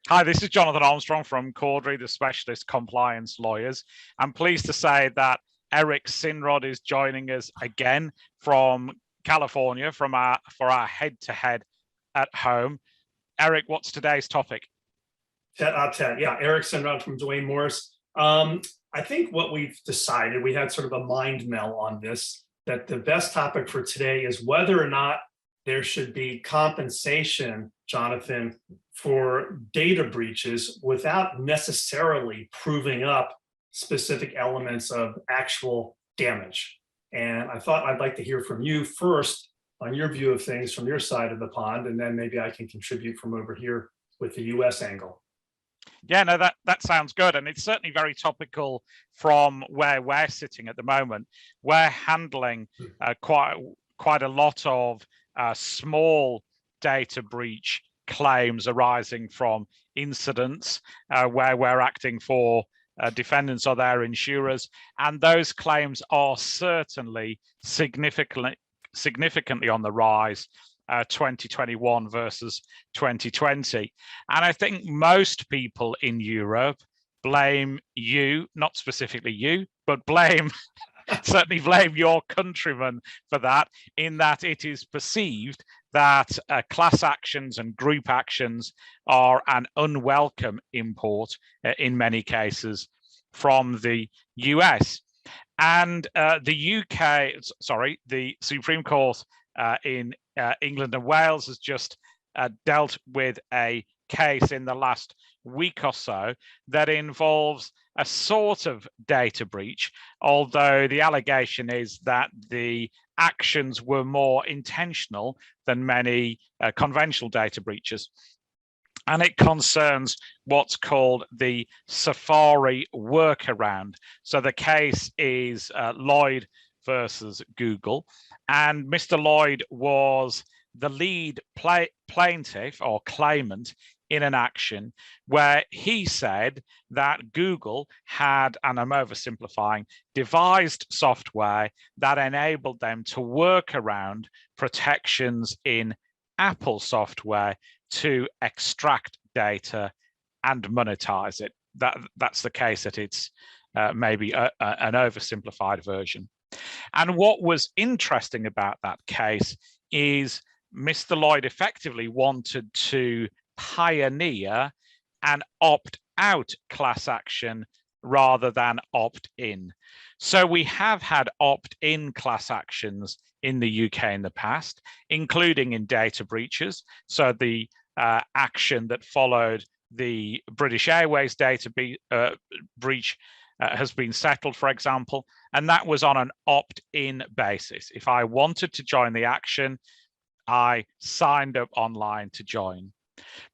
Hi, this is Jonathan Armstrong from Caudry, the specialist compliance lawyers. I'm pleased to say that Eric Sinrod is joining us again from California for our head-to-head at home. Eric, what's today's topic? Ted, yeah, Eric Sinrod from Duane Morris. I think what we've decided, we had sort of a mind meld on this, that the best topic for today is whether or not there should be compensation, Jonathan, for data breaches without necessarily proving up specific elements of actual damage. And I thought I'd like to hear from you first on your view of things from your side of the pond, and then maybe I can contribute from over here with the US angle. Yeah, no, that sounds good. And it's certainly very topical from where we're sitting at the moment. We're handling quite a lot of small data breach claims arising from incidents where we're acting for defendants or their insurers. And those claims are certainly significantly on the rise. 2021 versus 2020. And I think most people in Europe blame you, not specifically you, but certainly blame your countrymen for that, in that it is perceived that class actions and group actions are an unwelcome import in many cases from the US. And the Supreme Court in England and Wales has just dealt with a case in the last week or so that involves a sort of data breach, although the allegation is that the actions were more intentional than many conventional data breaches. And it concerns what's called the Safari workaround. So the case is Lloyd versus Google. And Mr. Lloyd was the lead plaintiff or claimant in an action where he said that Google had, and I'm oversimplifying, devised software that enabled them to work around protections in Apple software to extract data and monetize it. That's the case that it's maybe an oversimplified version. And what was interesting about that case is Mr. Lloyd effectively wanted to pioneer an opt-out class action rather than opt-in. So we have had opt-in class actions in the UK in the past, including in data breaches. So the action that followed the British Airways data breach has been settled, for example, and that was on an opt-in basis. If I wanted to join the action, I signed up online to join.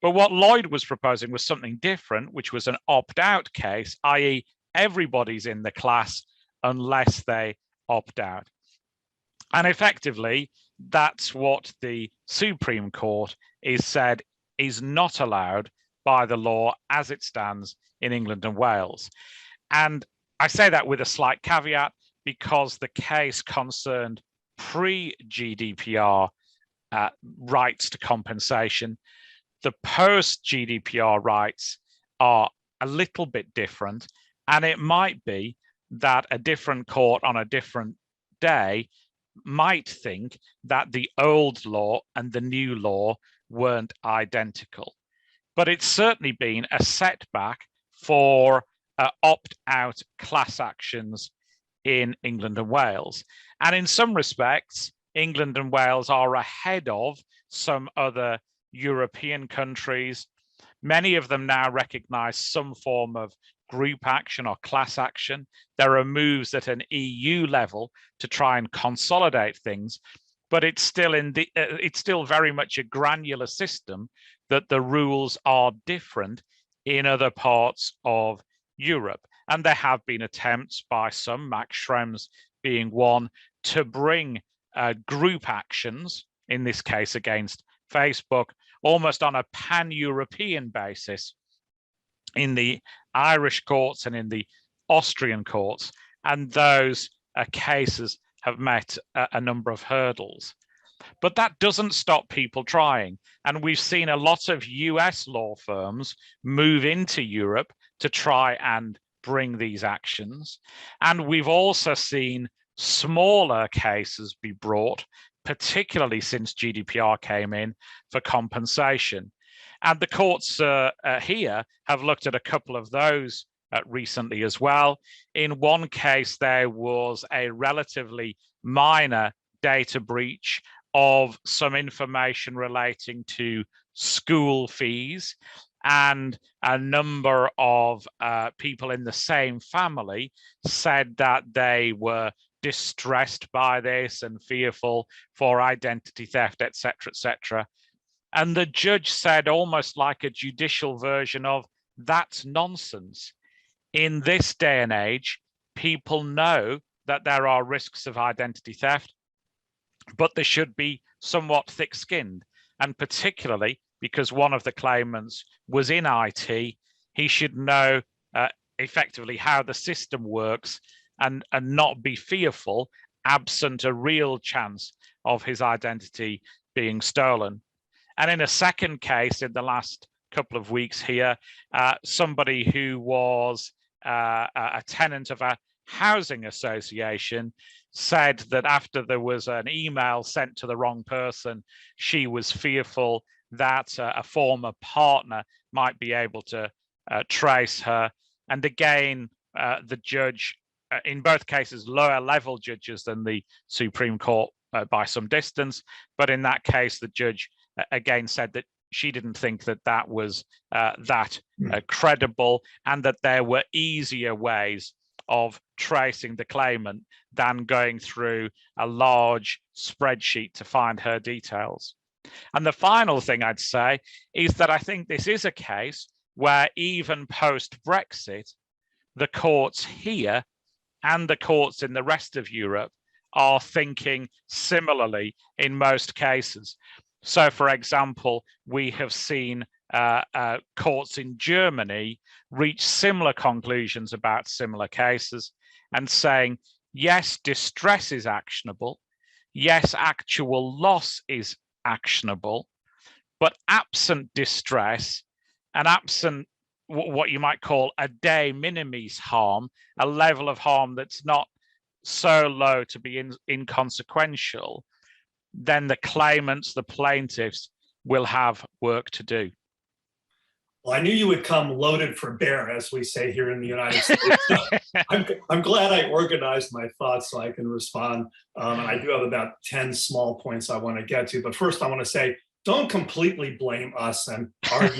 But what Lloyd was proposing was something different, which was an opt-out case, i.e. everybody's in the class unless they opt out. And effectively, that's what the Supreme Court is said is not allowed by the law as it stands in England and Wales. And I say that with a slight caveat because the case concerned pre-GDPR rights to compensation. The post-GDPR rights are a little bit different, and it might be that a different court on a different day might think that the old law and the new law weren't identical. But it's certainly been a setback for opt-out class actions in England and Wales. And in some respects, England and Wales are ahead of some other European countries. Many of them now recognize some form of group action or class action. There are moves at an EU level to try and consolidate things, but it's still very much a granular system that the rules are different in other parts of Europe. And there have been attempts by some, Max Schrems being one, to bring group actions, in this case against Facebook, almost on a pan-European basis in the Irish courts and in the Austrian courts. And those cases have met a number of hurdles. But that doesn't stop people trying. And we've seen a lot of US law firms move into Europe to try and bring these actions. And we've also seen smaller cases be brought, particularly since GDPR came in, for compensation. And the courts here have looked at a couple of those recently as well. In one case, there was a relatively minor data breach of some information relating to school fees, and a number of people in the same family said that they were distressed by this and fearful for identity theft, etc., etc. And the judge said, almost like a judicial version of, that's nonsense. In this day and age, people know that there are risks of identity theft, but they should be somewhat thick-skinned. And particularly because one of the claimants was in IT, he should know effectively how the system works and not be fearful absent a real chance of his identity being stolen. And in a second case in the last couple of weeks here, somebody who was a tenant of a housing association said that after there was an email sent to the wrong person, she was fearful that a former partner might be able to trace her. And again, the judge, in both cases, lower level judges than the Supreme Court by some distance, but in that case, the judge again said that she didn't think that that was credible, and that there were easier ways of tracing the claimant than going through a large spreadsheet to find her details. And the final thing I'd say is that I think this is a case where even post-Brexit, the courts here and the courts in the rest of Europe are thinking similarly in most cases. So, for example, we have seen courts in Germany reach similar conclusions about similar cases and saying, yes, distress is actionable. Yes, actual loss is actionable, but absent distress and absent what you might call a de minimis harm, a level of harm that's not so low to be inconsequential, then the claimants, the plaintiffs, will have work to do. Well, I knew you would come loaded for bear, as we say here in the United States. So I'm glad I organized my thoughts so I can respond. And I do have about 10 small points I want to get to. But first, I want to say, don't completely blame us and our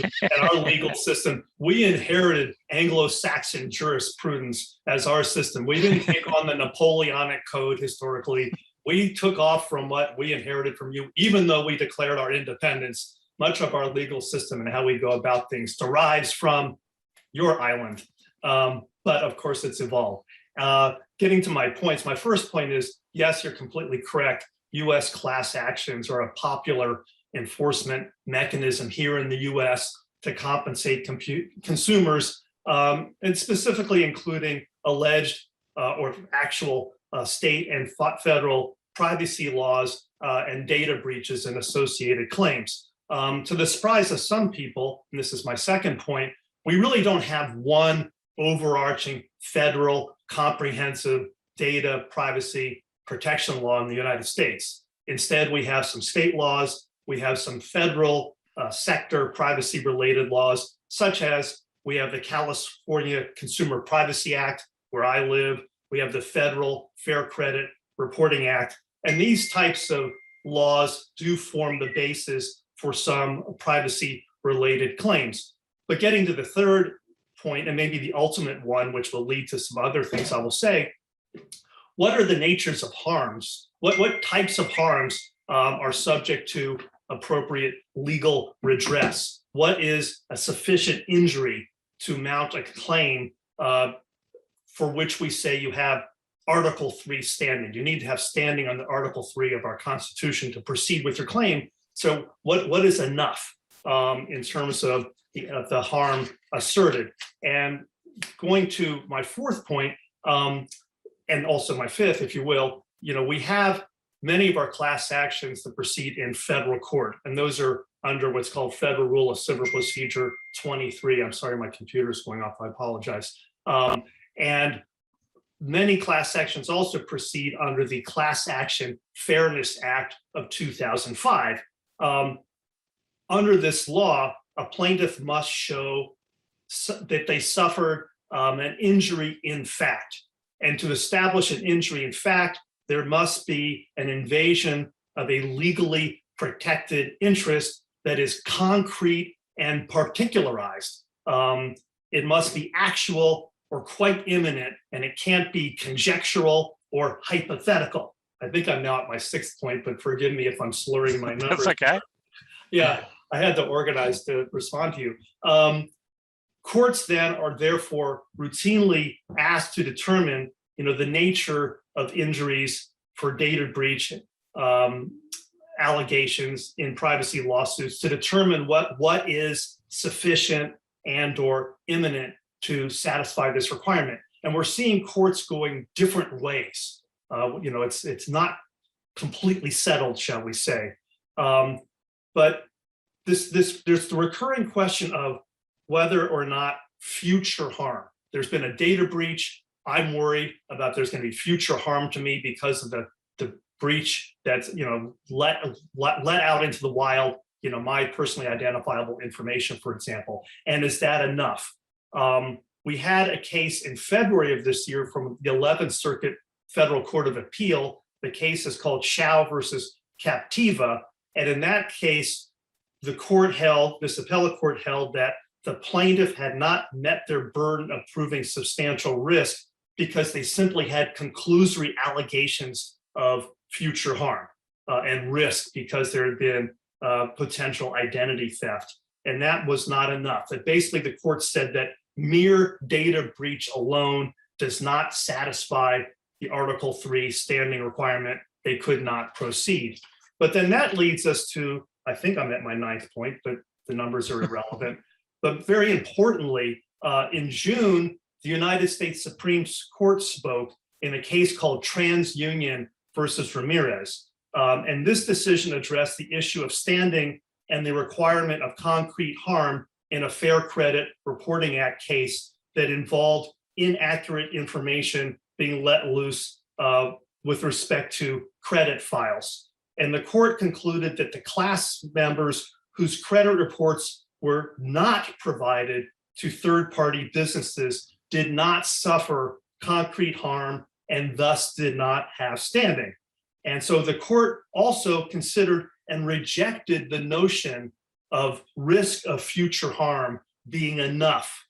legal system. We inherited Anglo-Saxon jurisprudence as our system. We didn't take on the Napoleonic Code historically. We took off from what we inherited from you, even though we declared our independence. Much of our legal system and how we go about things derives from your island. But of course, it's evolved. Getting to my points, my first point is, yes, you're completely correct. US class actions are a popular enforcement mechanism here in the US to compensate consumers, and specifically including alleged or actual state and federal privacy laws and data breaches and associated claims. To the surprise of some people, and this is my second point, we really don't have one overarching federal comprehensive data privacy protection law in the United States. Instead, we have some state laws, we have some federal sector privacy related laws, such as we have the California Consumer Privacy Act, where I live, we have the Federal Fair Credit Reporting Act, and these types of laws do form the basis for some privacy related claims. But getting to the third point, and maybe the ultimate one, which will lead to some other things I will say, what are the natures of harms? What types of harms are subject to appropriate legal redress? What is a sufficient injury to mount a claim for which we say you have Article 3 standing? You need to have standing under Article 3 of our Constitution to proceed with your claim. So what is enough in terms of the harm asserted? And going to my fourth point, and also my fifth, if you will, we have many of our class actions that proceed in federal court, and those are under what's called Federal Rule of Civil Procedure 23. I'm sorry, my computer's going off. I apologize. And many class actions also proceed under the Class Action Fairness Act of 2005. Under this law, a plaintiff must show that they suffered an injury in fact. And to establish an injury in fact, there must be an invasion of a legally protected interest that is concrete and particularized. It must be actual or quite imminent, and it can't be conjectural or hypothetical. I think I'm now at my sixth point, but forgive me if I'm slurring my numbers. That's okay. Yeah, I had to organize to respond to you. Courts then are therefore routinely asked to determine, the nature of injuries for data breach allegations in privacy lawsuits to determine what is sufficient and or imminent to satisfy this requirement. And we're seeing courts going different ways. It's not completely settled, shall we say. But there's the recurring question of whether or not future harm. There's been a data breach. I'm worried about there's going to be future harm to me because of the breach that's let out into the wild, my personally identifiable information, for example. And is that enough? We had a case in February of this year from the 11th Circuit Federal Court of Appeal. The case is called Tsao versus Captiva. And in that case, this appellate court held that the plaintiff had not met their burden of proving substantial risk because they simply had conclusory allegations of future harm and risk because there had been potential identity theft. And that was not enough. That basically the court said that mere data breach alone does not satisfy the Article 3 standing requirement. They could not proceed. But then that leads us to, I think I'm at my ninth point, but the numbers are irrelevant. But very importantly, in June, the United States Supreme Court spoke in a case called TransUnion versus Ramirez. And this decision addressed the issue of standing and the requirement of concrete harm in a Fair Credit Reporting Act case that involved inaccurate information being let loose with respect to credit files. And the court concluded that the class members whose credit reports were not provided to third-party businesses did not suffer concrete harm and thus did not have standing. And so the court also considered and rejected the notion of risk of future harm being enough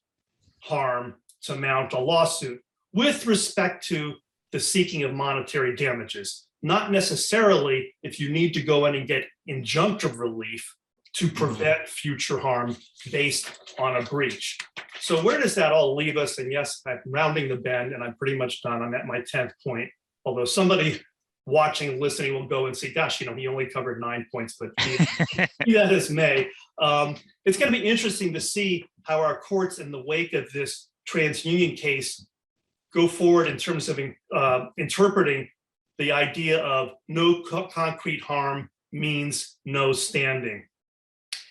harm to mount a lawsuit with respect to the seeking of monetary damages, not necessarily if you need to go in and get injunctive relief to prevent future harm based on a breach. So where does that all leave us? And yes, I'm rounding the bend and I'm pretty much done. I'm at my 10th point, although somebody watching, listening will go and say, gosh, he only covered 9 points, but be that as may. It's going to be interesting to see how our courts in the wake of this TransUnion case go forward in terms of interpreting the idea of no concrete harm means no standing.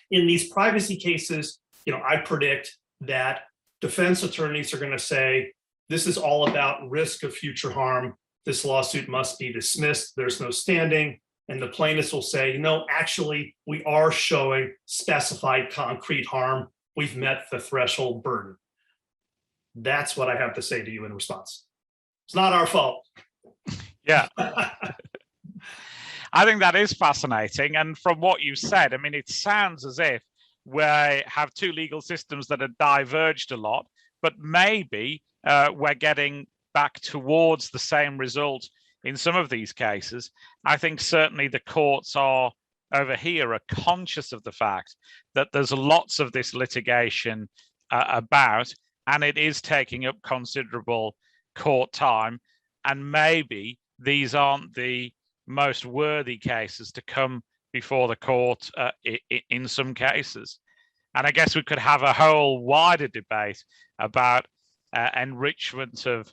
In these privacy cases, I predict that defense attorneys are going to say, this is all about risk of future harm. This lawsuit must be dismissed. There's no standing. And the plaintiffs will say, actually, we are showing specified concrete harm. We've met the threshold burden. That's what I have to say to you in response. It's not our fault. Yeah. I think that is fascinating. And from what you said, it sounds as if we have two legal systems that have diverged a lot, but maybe we're getting back towards the same result in some of these cases. I think certainly the courts are over here are conscious of the fact that there's lots of this litigation about, and it is taking up considerable court time. And maybe these aren't the most worthy cases to come before the court in some cases. And I guess we could have a whole wider debate about enrichment of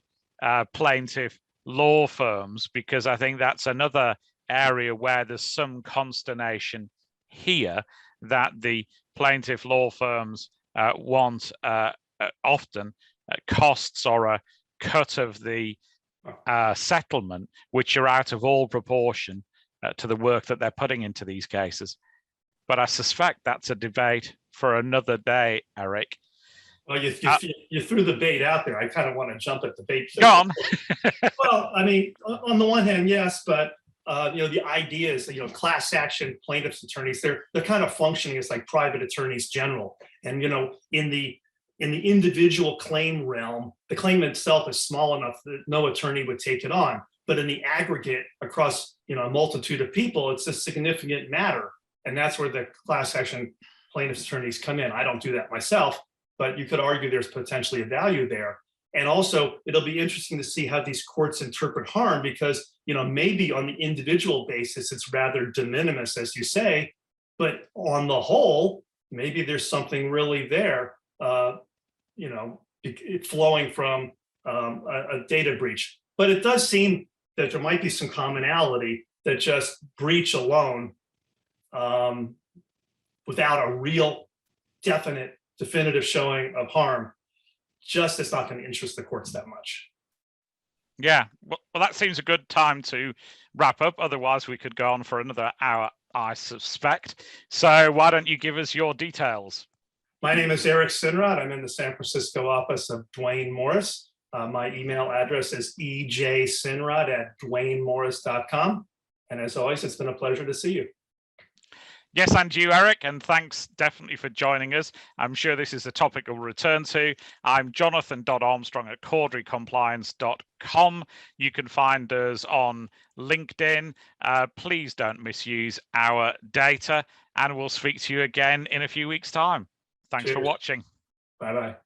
plaintiff law firms, because I think that's another area where there's some consternation here that the plaintiff law firms want often costs or a cut of the settlement, which are out of all proportion to the work that they're putting into these cases. But I suspect that's a debate for another day, Eric. Well, you threw the bait out there. I kind of want to jump at the bait. Go on. Well, I mean, on the one hand, yes, but the idea is that, class action plaintiffs attorneys, they're kind of functioning as like private attorneys general. And, in the individual claim realm, the claim itself is small enough that no attorney would take it on. But in the aggregate across, a multitude of people, it's a significant matter. And that's where the class action plaintiffs attorneys come in. I don't do that myself, but you could argue there's potentially a value there. And also, it'll be interesting to see how these courts interpret harm, because, maybe on the individual basis, it's rather de minimis, as you say, but on the whole, maybe there's something really there, flowing from a data breach. But it does seem that there might be some commonality that just breach alone, without a real definitive showing of harm, just is not going to interest the courts that much. Yeah, well, that seems a good time to wrap up. Otherwise, we could go on for another hour, I suspect. So why don't you give us your details? My name is Eric Sinrod. I'm in the San Francisco office of Duane Morris. My email address is ejsinrod@duanemorris.com. And as always, it's been a pleasure to see you. Yes, and you, Eric, and thanks definitely for joining us. I'm sure this is a topic we'll return to. I'm Jonathan Armstrong at CorderyCompliance.com. You can find us on LinkedIn. Please don't misuse our data, and we'll speak to you again in a few weeks' time. Thanks for watching. Bye-bye.